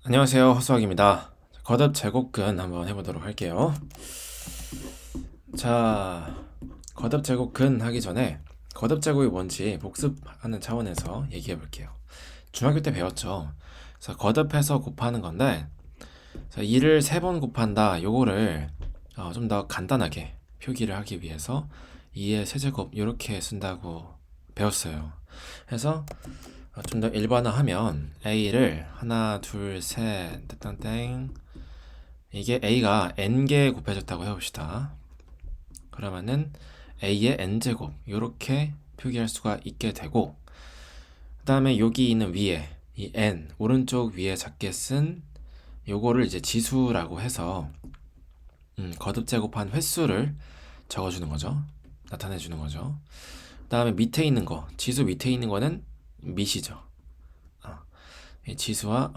안녕하세요, 허수아기입니다. 거듭 제곱근 한번 해보도록 할게요. 자, 거듭 제곱근 하기 전에 거듭 제곱이 뭔지 복습하는 차원에서 얘기해 볼게요. 중학교 때 배웠죠. 그래서 거듭해서 곱하는 건데, 2를 3번 곱한다. 요거를 좀 더 간단하게 표기를 하기 위해서 2의 세제곱 이렇게 쓴다고 배웠어요. 그래서 좀 더 일반화하면 a를 하나, 둘, 셋, 땡. 이게 a가 n개 곱해졌다고 해봅시다. 그러면은 a의 n제곱 이렇게 표기할 수가 있게 되고, 그 다음에 여기 있는 위에 이 n 오른쪽 위에 작게 쓴 요거를 이제 지수라고 해서 거듭 제곱한 횟수를 적어주는 거죠. 나타내주는 거죠. 그 다음에 밑에 있는 거, 지수 밑에 있는 거는 밑이죠. 이 지수와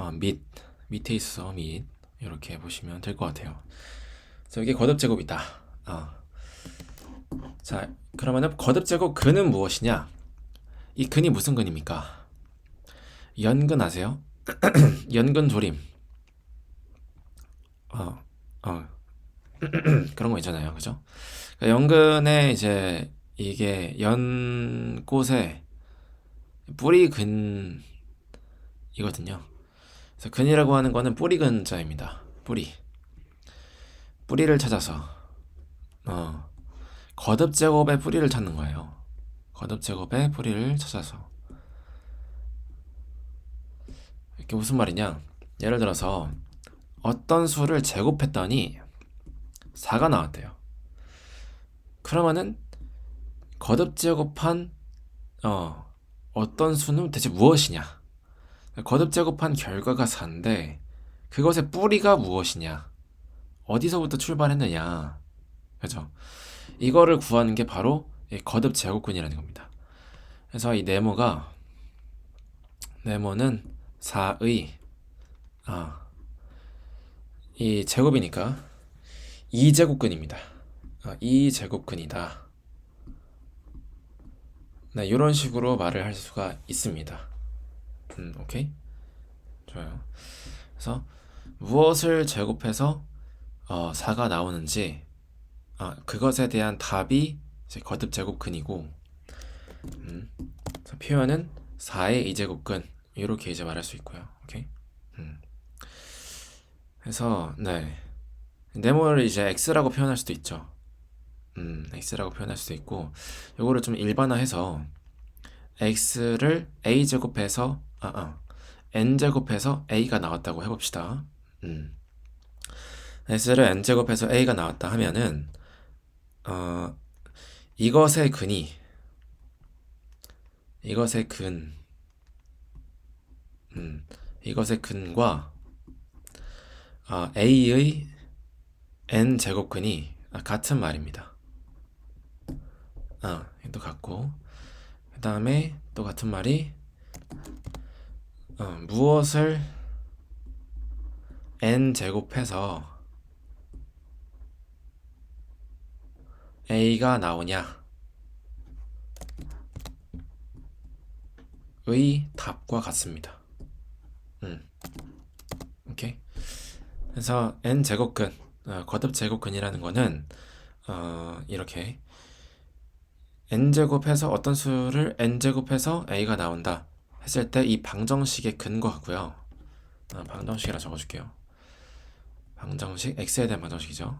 밑에 있어서 밑 이렇게 보시면 될 것 같아요. 그래서 이게 거듭 제곱이다. 자, 그러면은 거듭 제곱 근은 무엇이냐? 이 근이 무슨 근입니까? 연근 아세요? 연근 조림. 어, 어, 그런 거 있잖아요, 그죠? 그러니까 연근에 이제 이게 연꽃의 뿌리 근이거든요. 그래서 근이라고 하는 거는 뿌리 근자입니다. 뿌리를 찾아서 어, 거듭 제곱의 뿌리를 찾는 거예요. 거듭 제곱의 뿌리를 찾아서. 이게 무슨 말이냐? 예를 들어서 어떤 수를 제곱했더니 4가 나왔대요. 그러면은 거듭 제곱한 어떤 수는 대체 무엇이냐? 거듭 제곱한 결과가 4인데 그것의 뿌리가 무엇이냐? 어디서부터 출발했느냐? 그죠? 이거를 구하는 게 바로 이 거듭 제곱근이라는 겁니다. 그래서 이 네모는 4의 이 제곱이니까 2제곱근입니다. 2제곱근이다. 네, 이런 식으로 말을 할 수가 있습니다. 오케이? 좋아요. 그래서 무엇을 제곱해서 4가 나오는지 그것에 대한 답이 이제 거듭 제곱근이고 표현은 4의 2제곱근 이렇게 이제 말할 수 있고요. 오케이? 그래서 네. 네모를 이제 x라고 표현할 수도 있죠. x라고 표현할 수도 있고 요거를 좀 일반화해서 x를 a제곱해서 n제곱해서 a가 나왔다고 해봅시다. x를 n제곱해서 a가 나왔다 하면은 어, 이것의 근이 이것의 근 이것의 근과 a의 n제곱근이 같은 말입니다. 또 같고 그 다음에 또 같은 말이 무엇을 n제곱해서 a가 나오냐 의 답과 같습니다. 오케이. 그래서 n제곱근 거듭 제곱근이라는 거는 이렇게 n제곱해서 어떤 수를 n제곱해서 a가 나온다 했을 때 이 방정식의 근과 같고요. 방정식이라 적어줄게요. 방정식 x에 대한 방정식이죠.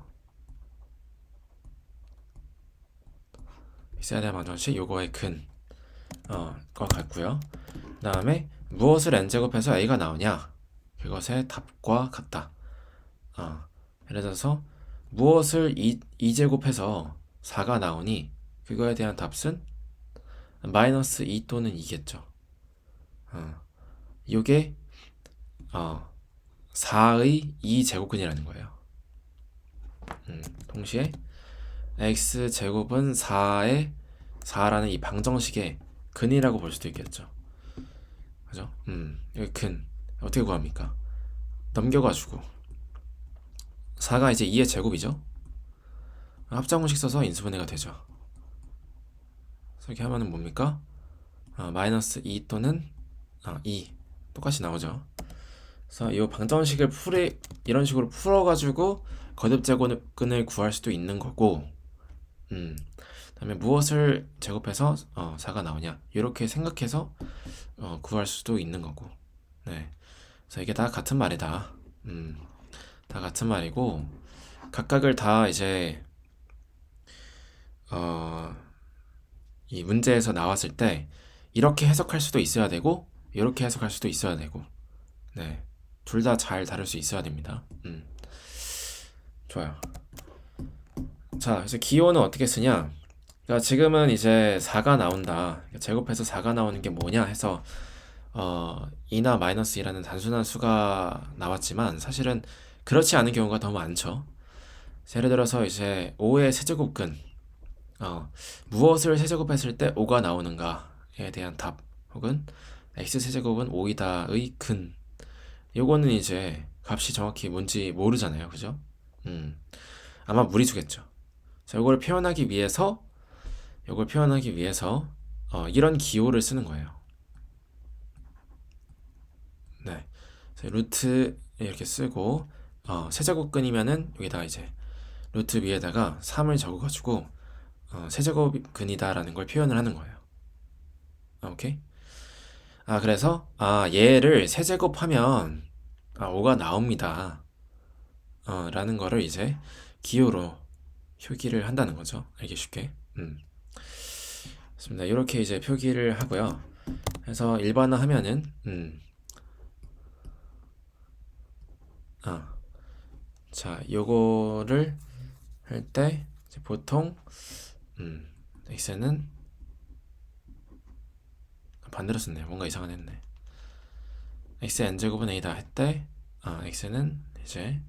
x에 대한 방정식 요거의 근과 같고요. 그 다음에 무엇을 n제곱해서 a가 나오냐 그것의 답과 같다. 예를 들어서 무엇을 2제곱해서 4가 나오니 그거에 대한 답은 마이너스 2 또는 2겠죠. 이게 4의 2제곱근이라는 거예요. 동시에 x제곱은 4라는 이 방정식의 근이라고 볼 수도 있겠죠. 그죠? 여기 근 어떻게 구합니까? 넘겨가지고 4가 이제 2의 제곱이죠. 합작공식 써서 인수분해가 되죠. 그래서 이렇게 하면은 뭡니까? 마이너스 2 또는 2 똑같이 나오죠. 그래서 이 방정식을 이런 식으로 풀어가지고 거듭제곱근을 구할 수도 있는 거고, 그다음에 무엇을 제곱해서 4가 나오냐 이렇게 생각해서 구할 수도 있는 거고. 네. 그래서 이게 다 같은 말이다. 다 같은 말이고 각각을 다 이제 이 문제에서 나왔을 때 이렇게 해석할 수도 있어야 되고 이렇게 해석할 수도 있어야 되고, 네. 둘 다 잘 다룰 수 있어야 됩니다. 좋아요. 자, 그래서 기호는 어떻게 쓰냐? 그러니까 지금은 이제 4가 나온다. 제곱해서 4가 나오는 게 뭐냐 해서 2나 마이너스 2라는 단순한 수가 나왔지만 사실은 그렇지 않은 경우가 더 많죠. 예를 들어서 이제 5의 세제곱근, 무엇을 세제곱했을 때 5가 나오는가에 대한 답, 혹은 x 세제곱은 5이다의 근. 요거는 이제 값이 정확히 뭔지 모르잖아요, 그죠? 아마 무리수겠죠. 자, 요걸 표현하기 위해서 이런 기호를 쓰는 거예요. 네, 루트 이렇게 쓰고 세제곱근이면은 여기다 이제 루트 위에다가 3을 적어가지고 세제곱근이다라는 걸 표현을 하는 거예요. 오케이? 그래서 얘를 세제곱하면 5가 나옵니다. 라는 거를 이제 기호로 표기를 한다는 거죠. 알기 쉽게. 좋습니다. 이렇게 이제 표기를 하고요. 그래서 일반화하면은 자, 요거를 할 때 보통 x는 반대로 썼네요. 뭔가 이상한 했네. x n제곱은 a다 할 때 x는 이제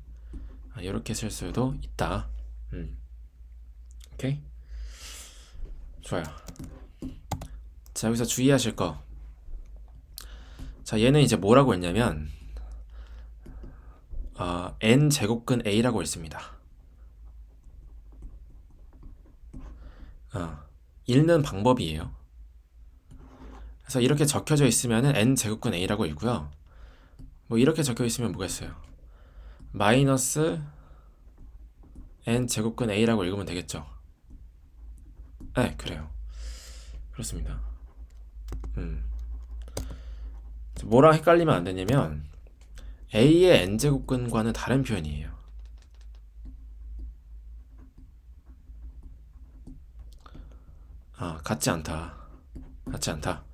이렇게 쓸 수도 있다. 오케이? 좋아요. 자, 여기서 주의하실 거. 자, 얘는 이제 뭐라고 했냐면 n 제곱근 a라고 했습니다. 읽는 방법이에요. 그래서 이렇게 적혀져 있으면은 n 제곱근 a라고 읽고요. 뭐 이렇게 적혀 있으면 뭐겠어요? 마이너스 n 제곱근 a라고 읽으면 되겠죠. 네, 그래요. 그렇습니다. 뭐랑 헷갈리면 안 되냐면 a의 n 제곱근과는 다른 표현이에요. 같지 않다. 같지 않다.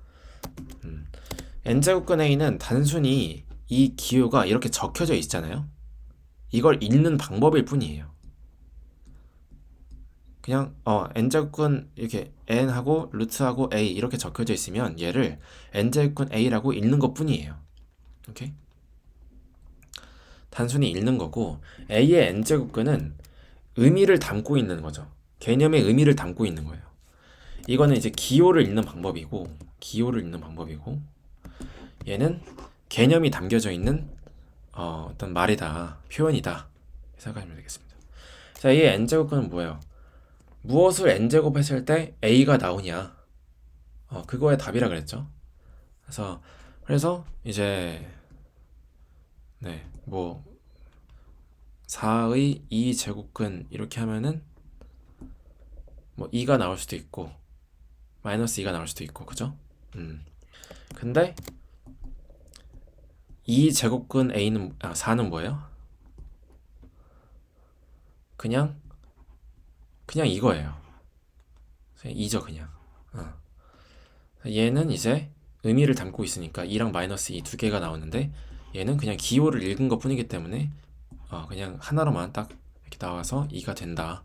n제곱근 a는 단순히 이 기호가 이렇게 적혀져 있잖아요. 이걸 읽는 방법일 뿐이에요. 그냥 n제곱근 이렇게 n하고 루트하고 a 이렇게 적혀져 있으면 얘를 n제곱근 a라고 읽는 것 뿐이에요. 오케이? 단순히 읽는 거고, a의 n제곱근은 의미를 담고 있는 거죠. 개념의 의미를 담고 있는 거예요. 이거는 이제 기호를 읽는 방법이고, 얘는 개념이 담겨져 있는 어떤 말이다, 표현이다 생각하시면 되겠습니다. 자, 이 n제곱근은 뭐예요? 무엇을 n제곱 했을 때 a가 나오냐, 그거의 답이라 그랬죠. 그래서 이제 네, 뭐 4의 2제곱근 이렇게 하면은 뭐 2가 나올 수도 있고 마이너스 2가 나올 수도 있고, 그죠? 근데 2제곱근 a는 4는 뭐예요? 그냥 이거예요. 2죠, 그냥. 얘는 이제 의미를 담고 있으니까 2랑 마이너스 2 두 개가 나오는데, 얘는 그냥 기호를 읽은 것 뿐이기 때문에 그냥 하나로만 딱 이렇게 나와서 2가 된다.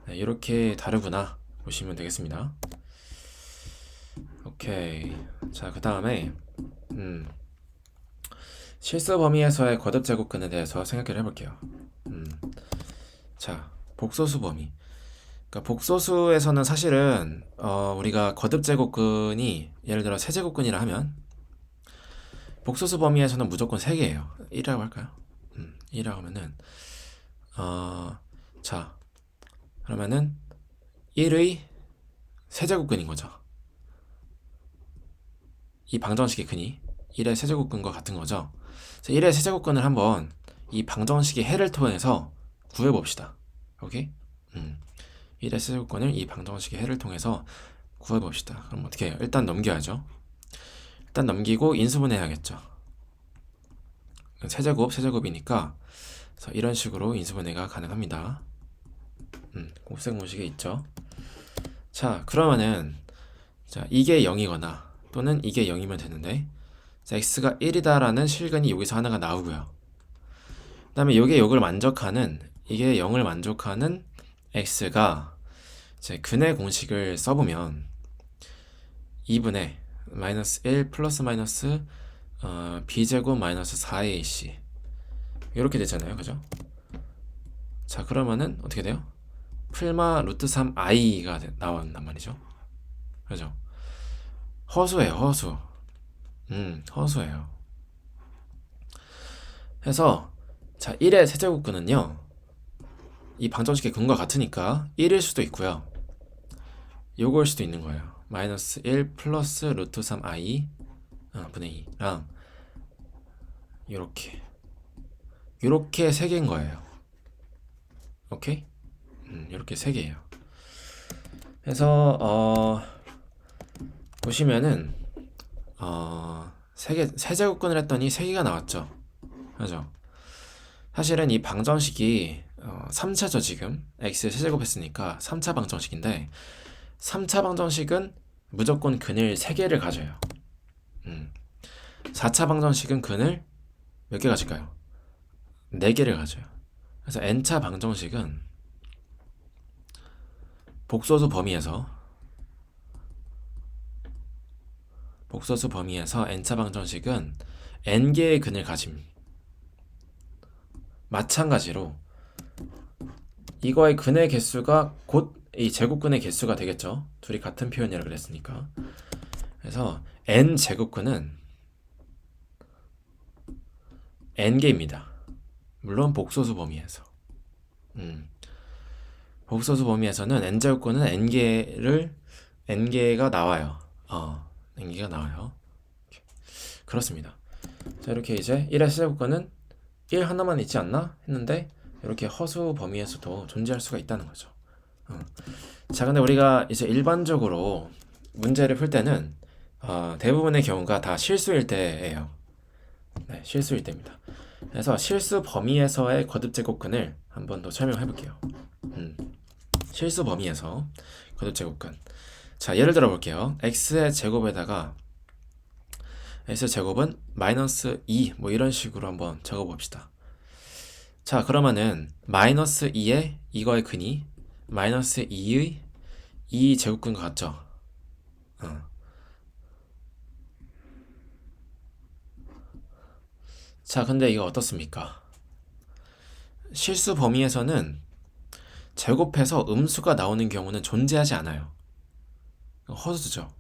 네, 이렇게 다르구나 보시면 되겠습니다. 오케이. 자, 그 다음에 실수 범위에서의 거듭 제곱근에 대해서 생각을 해볼게요. 자, 복소수 범위. 그러니까 복소수에서는 사실은 우리가 거듭 제곱근이 예를 들어 세제곱근이라 하면 복소수 범위에서는 무조건 3개예요. 1이라고 할까요? 1이라고 하면은 자, 그러면은 1의 세제곱근인 거죠. 이 방정식의 근이 1의 세제곱근과 같은 거죠. 그래서 1의 세제곱근을 한번 이 방정식의 해를 통해서 구해봅시다. 오케이? 1의 세제곱근을 이 방정식의 해를 통해서 구해봅시다. 그럼 어떻게 해요? 일단 넘겨야죠. 일단 넘기고 인수분해해야겠죠. 세제곱이니까 그래서 이런 식으로 인수분해가 가능합니다. 곱셈 공식에 있죠. 자, 그러면은 자, 이게 0이거나 또는 이게 0이면 되는데 자, x가 1이다라는 실근이 여기서 하나가 나오고요. 그 다음에 이게 0을 만족하는 x가 이제 근의 공식을 써보면 2분의 마이너스 1 플러스 마이너스 b제곱 마이너스 4ac 이렇게 되잖아요. 그죠? 자, 그러면은 어떻게 돼요? 풀마 루트 3i가 나온단 말이죠. 그죠? 허수예요, 허수. 허수예요. 해서 자, 1의 세제곱근은요. 이 방정식의 근과 같으니까 1일 수도 있고요. 요거일 수도 있는 거예요. 마이너스 1 플러스 루트 3i 분의 2랑 요렇게 세 개인 거예요. 오케이? 요렇게 세 개예요. 그래서 보시면은 세제곱근을 했더니 3개가 나왔죠. 그죠? 사실은 이 방정식이 3차죠. 지금 x를 세제곱 했으니까 3차 방정식인데 3차 방정식은 무조건 근을 3개를 가져요. 4차 방정식은 근을 몇 개 가질까요? 4개를 가져요. 그래서 n차 방정식은 복소수 범위에서 n차 방정식은 n개의 근을 가짐. 마찬가지로 이거의 근의 개수가 곧 이 제곱근의 개수가 되겠죠. 둘이 같은 표현이라 그랬으니까. 그래서 n 제곱근은 n개입니다. 물론 복소수 범위에서. 복소수 범위에서는 n 제곱근은 n개가 나와요. n개가 나와요. 그렇습니다. 자, 이렇게 이제 1의 세제곱근은 1 하나만 있지 않나 했는데 이렇게 허수 범위에서도 존재할 수가 있다는 거죠. 자, 근데 우리가 이제 일반적으로 문제를 풀 때는 대부분의 경우가 다 실수일 때예요. 네, 실수일 때입니다. 그래서 실수 범위에서의 거듭제곱근을 한번 더 설명해 볼게요. 실수 범위에서 거듭제곱근. 자, 예를 들어 볼게요. x의 제곱에다가 x제곱은 마이너스 2 뭐 이런 식으로 한번 적어 봅시다. 자, 그러면은 마이너스 2의 이거의 근이 마이너스 2의 2 제곱근과 같죠? 자, 근데 이거 어떻습니까? 실수 범위에서는 제곱해서 음수가 나오는 경우는 존재하지 않아요. 허수죠.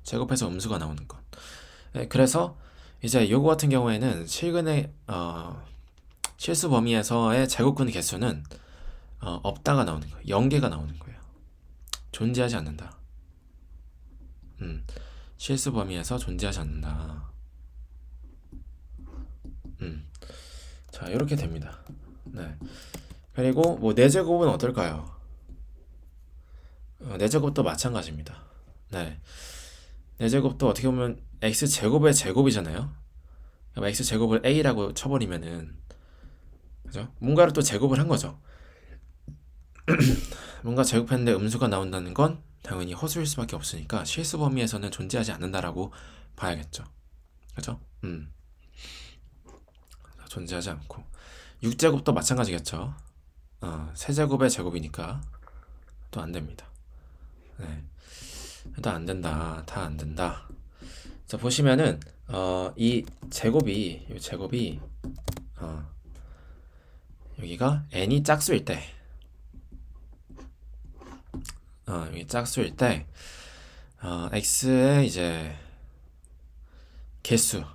제곱해서 음수가 나오는 것. 네, 그래서 이제 요거 같은 경우에는 실근의 실수 범위에서의 제곱근 개수는 없다가 나오는 거예요. 0개가 나오는 거예요. 존재하지 않는다. 실수 범위에서 존재하지 않는다. 자, 이렇게 됩니다. 네. 그리고 뭐 4제곱은 어떨까요? 4제곱도 마찬가지입니다. 네. 4제곱도 어떻게 보면 x제곱의 제곱이잖아요. 그럼 x제곱을 a라고 쳐버리면은 그죠? 뭔가를 또 제곱을 한 거죠. 뭔가 제곱했는데 음수가 나온다는 건 당연히 허수일 수밖에 없으니까 실수 범위에서는 존재하지 않는다라고 봐야겠죠. 그죠? 존재하지 않고 6제곱도 마찬가지겠죠. 세제곱의 제곱이니까 또 안됩니다. 네. 또 안된다. 다 안된다. 자, 보시면은 이 제곱이 여기가 n이 짝수일 때 여기 짝수일 때 x의 이제 개수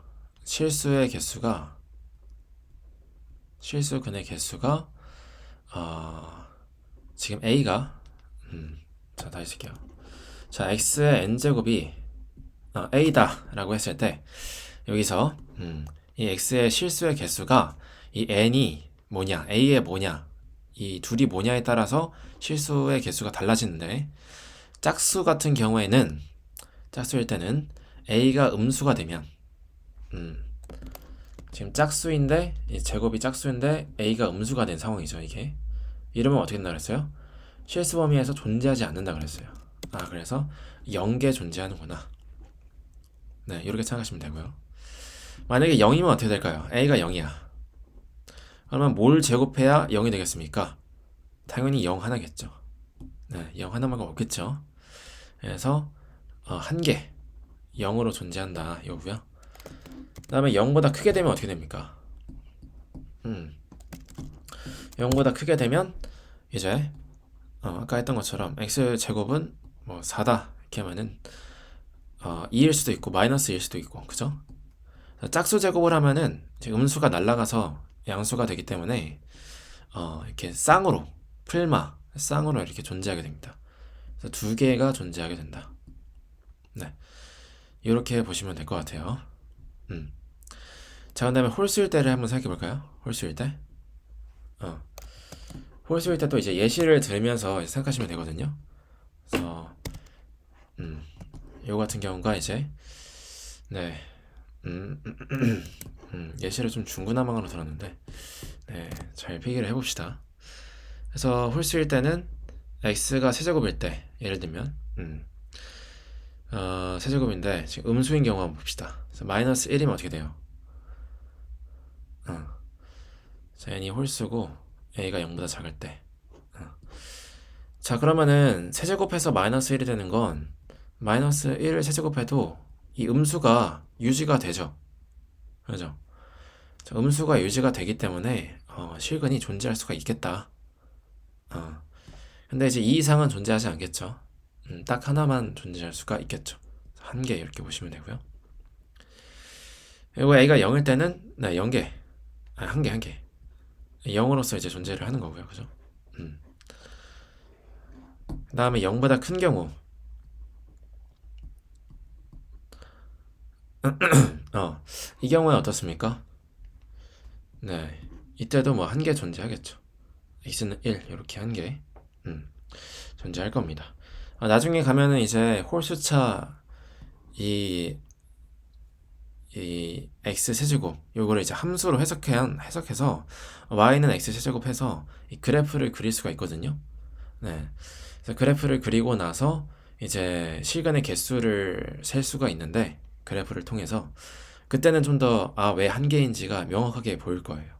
실수의 개수가 실수근의 개수가 지금 a가 자, 다시 쓸게요. 자, x의 n제곱이 a다 라고 했을 때 여기서 이 x의 실수의 개수가 이 n이 뭐냐, a의 뭐냐, 이 둘이 뭐냐에 따라서 실수의 개수가 달라지는데, 짝수 같은 경우에는, 짝수일 때는 a가 음수가 되면, 지금 짝수인데, 이 제곱이 짝수인데 a가 음수가 된 상황이죠, 이게. 이러면 어떻게 된다 그랬어요? 실수 범위에서 존재하지 않는다 그랬어요. 그래서 0개 존재하는구나. 네, 이렇게 생각하시면 되고요. 만약에 0이면 어떻게 될까요? a가 0이야. 그러면 뭘 제곱해야 0이 되겠습니까? 당연히 0 하나겠죠. 네, 0 하나만 없겠죠. 그래서 한 개 0으로 존재한다 이거고요. 그 다음에 0보다 크게 되면 어떻게 됩니까? 0보다 크게 되면 이제 아까 했던 것처럼 x제곱은 뭐 4다 이렇게 하면은 2일 수도 있고 마이너스 일 수도 있고, 그죠? 짝수 제곱을 하면은 지금 음수가 날아가서 양수가 되기 때문에 이렇게 쌍으로 쌍으로 이렇게 존재하게 됩니다. 그래서 두 개가 존재하게 된다. 네, 이렇게 보시면 될 것 같아요. 자, 그다음에 홀수일 때를 한번 생각해 볼까요? 홀수일 때. 홀수일 때 또 이제 예시를 들으면서 생각하시면 되거든요. 그래서 요 같은 경우가 이제 네, 예시를 좀 중구난방으로 들었는데, 네, 잘 필기를 해봅시다. 그래서 홀수일 때는 x가 세제곱일 때, 예를 들면 세제곱인데 지금 음수인 경우 한번 봅시다. 그래서 마이너스 1이면 어떻게 돼요? 자, n이 홀수고 a가 0보다 작을 때. 자, 그러면은 세제곱해서 마이너스 1이 되는 건 마이너스 1을 세제곱해도 이 음수가 유지가 되죠. 그죠? 자, 음수가 유지가 되기 때문에 실근이 존재할 수가 있겠다. 근데 이제 이 이상은 존재하지 않겠죠. 딱 하나만 존재할 수가 있겠죠. 한 개 이렇게 보시면 되고요. 그리고 a가 0일 때는 네, 0개, 한 개. 0으로서 이제 존재를 하는 거고요. 그죠? 그 다음에 0보다 큰 경우, 이 경우에 어떻습니까? 네, 이때도 뭐 한 개 존재하겠죠. x는 1 이렇게 한 개 존재할 겁니다. 나중에 가면은 이제 홀수차 이 x 세제곱 요거를 이제 함수로 해석해서 y는 x 세제곱 해서 이 그래프를 그릴 수가 있거든요. 네, 그래서 그래프를 그리고 나서 이제 실근의 개수를 셀 수가 있는데, 그래프를 통해서 그때는 좀 더 왜 한 개인지가 명확하게 보일 거예요.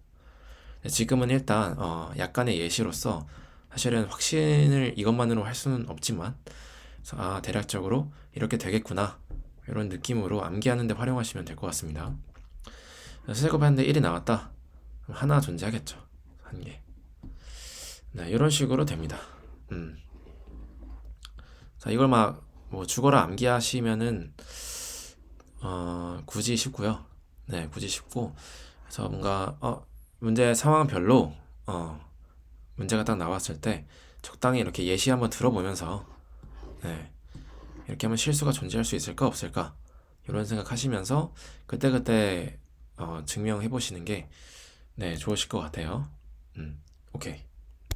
지금은 일단 약간의 예시로서 사실은 확신을 이것만으로 할 수는 없지만, 그래서 대략적으로 이렇게 되겠구나 이런 느낌으로 암기하는 데 활용하시면 될 것 같습니다. 세제곱하는데 1이 나왔다, 그럼 하나 존재하겠죠. 한 개. 네, 이런 식으로 됩니다. 자, 이걸 막 뭐 죽어라 암기하시면은 굳이 쉽고요. 네, 굳이 쉽고, 그래서 뭔가 문제 상황별로 문제가 딱 나왔을 때 적당히 이렇게 예시 한번 들어보면서, 네, 이렇게 하면 실수가 존재할 수 있을까 없을까 이런 생각하시면서 그때그때 증명해 보시는 게 네, 좋으실 것 같아요. 오케이.